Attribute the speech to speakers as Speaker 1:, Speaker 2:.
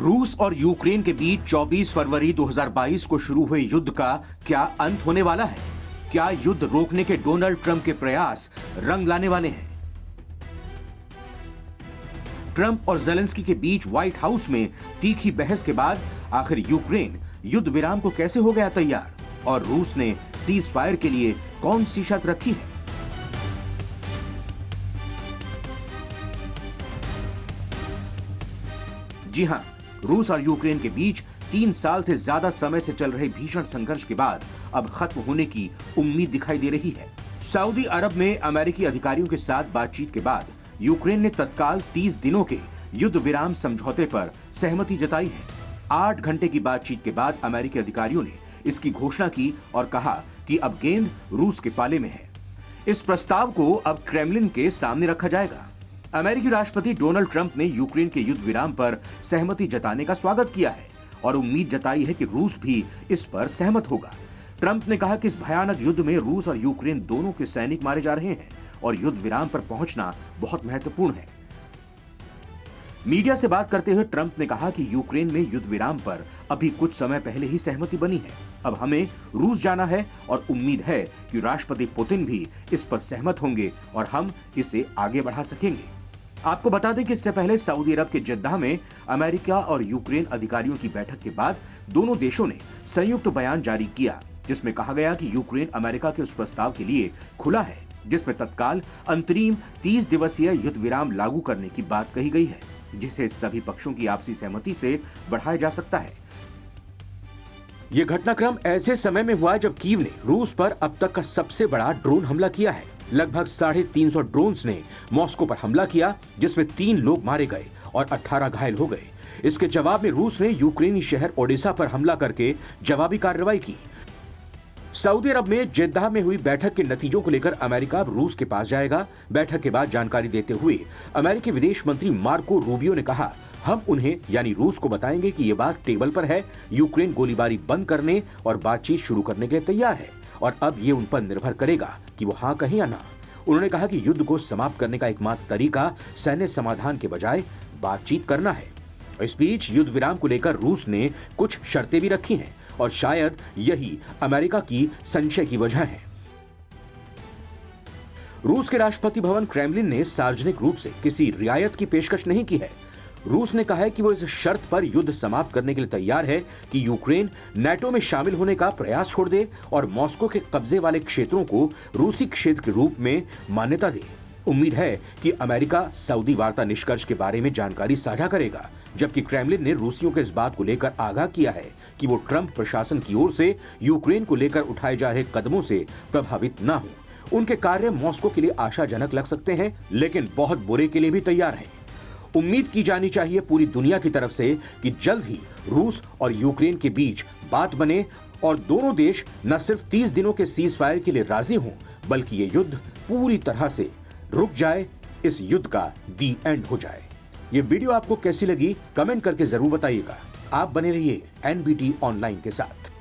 Speaker 1: रूस और यूक्रेन के बीच 24 फरवरी 2022 को शुरू हुए युद्ध का क्या अंत होने वाला है? क्या युद्ध रोकने के डोनाल्ड ट्रंप के प्रयास रंग लाने वाले हैं? ट्रंप और जेलेंस्की के बीच व्हाइट हाउस में तीखी बहस के बाद आखिर यूक्रेन युद्ध विराम को कैसे हो गया तैयार और रूस ने सीज फायर के लिए कौन सी शर्त रखी है? जी हां, रूस और यूक्रेन के बीच 3 साल से ज्यादा समय से चल रहे भीषण संघर्ष के बाद अब खत्म होने की उम्मीद दिखाई दे रही है। सऊदी अरब में अमेरिकी अधिकारियों के साथ बातचीत के बाद यूक्रेन ने तत्काल 30 दिनों के युद्ध विराम समझौते पर सहमति जताई है। 8 घंटे की बातचीत के बाद अमेरिकी अधिकारियों ने इसकी घोषणा की और कहा कि अब गेंद रूस के पाले में है। इस प्रस्ताव को अब क्रेमलिन के सामने रखा जाएगा। अमेरिकी राष्ट्रपति डोनाल्ड ट्रंप ने यूक्रेन के युद्ध विराम पर सहमति जताने का स्वागत किया है और उम्मीद जताई है कि रूस भी इस पर सहमत होगा। ट्रंप ने कहा कि इस भयानक युद्ध में रूस और यूक्रेन दोनों के सैनिक मारे जा रहे हैं और युद्ध विराम पर पहुंचना बहुत महत्वपूर्ण है। मीडिया से बात करते हुए ट्रंप ने कहा कि यूक्रेन में युद्ध विराम पर अभी कुछ समय पहले ही सहमति बनी है। अब हमें रूस जाना है और उम्मीद है कि राष्ट्रपति पुतिन भी इस पर सहमत होंगे और हम इसे आगे बढ़ा सकेंगे। आपको बता दें कि इससे पहले सऊदी अरब के जद्दाह में अमेरिका और यूक्रेन अधिकारियों की बैठक के बाद दोनों देशों ने संयुक्त बयान जारी किया, जिसमें कहा गया कि यूक्रेन अमेरिका के उस प्रस्ताव के लिए खुला है जिसमें तत्काल अंतरिम 30 दिवसीय युद्ध विराम लागू करने की बात कही गई है, जिसे सभी पक्षों की आपसी सहमति से बढ़ाया जा सकता है। यह घटनाक्रम ऐसे समय में हुआ जब कीव ने रूस पर अब तक का सबसे बड़ा ड्रोन हमला किया है। लगभग 350 ड्रोन्स ने मॉस्को पर हमला किया, जिसमें 3 लोग मारे गए और 18 घायल हो गए। इसके जवाब में रूस ने यूक्रेनी शहर ओडेसा पर हमला करके जवाबी कार्रवाई की। सऊदी अरब में जेद्दाह में हुई बैठक के नतीजों को लेकर अमेरिका अब रूस के पास जाएगा। बैठक के बाद जानकारी देते हुए अमेरिकी विदेश मंत्री मार्को रूबियो ने कहा, हम उन्हें यानी रूस को बताएंगे कि ये बात टेबल पर है। यूक्रेन गोलीबारी बंद करने और बातचीत शुरू करने के लिए तैयार है और अब ये उन पर निर्भर करेगा कि वो हाँ कहें या ना। उन्होंने कहा कि युद्ध को समाप्त करने का एकमात्र तरीका सैन्य समाधान के बजाय बातचीत करना है। इस बीच युद्ध विराम को लेकर रूस ने कुछ शर्तें भी रखी हैं और शायद यही अमेरिका की संशय की वजह है। रूस के राष्ट्रपति भवन क्रेमलिन ने सार्वजनिक रूप से किसी रियायत की पेशकश नहीं की है। रूस ने कहा है कि वो इस शर्त पर युद्ध समाप्त करने के लिए तैयार है कि यूक्रेन नाटो में शामिल होने का प्रयास छोड़ दे और मॉस्को के कब्जे वाले क्षेत्रों को रूसी क्षेत्र के रूप में मान्यता दे। उम्मीद है कि अमेरिका सऊदी वार्ता निष्कर्ष के बारे में जानकारी साझा करेगा, जबकि क्रेमलिन ने रूसियों के इस बात को लेकर आगाह किया है कि वो ट्रंप प्रशासन की ओर से यूक्रेन को लेकर उठाए जा रहे कदमों से प्रभावित न हो। उनके कार्य मॉस्को के लिए आशाजनक लग सकते हैं, लेकिन बहुत बुरे के लिए भी तैयार हैं। उम्मीद की जानी चाहिए पूरी दुनिया की तरफ से कि जल्द ही रूस और यूक्रेन के बीच बात बने और दोनों देश न सिर्फ 30 दिनों के सीज फायर के लिए राजी हों, बल्कि ये युद्ध पूरी तरह से रुक जाए, इस युद्ध का दी एंड हो जाए। ये वीडियो आपको कैसी लगी कमेंट करके जरूर बताइएगा। आप बने रहिए एनबीटी ऑनलाइन के साथ।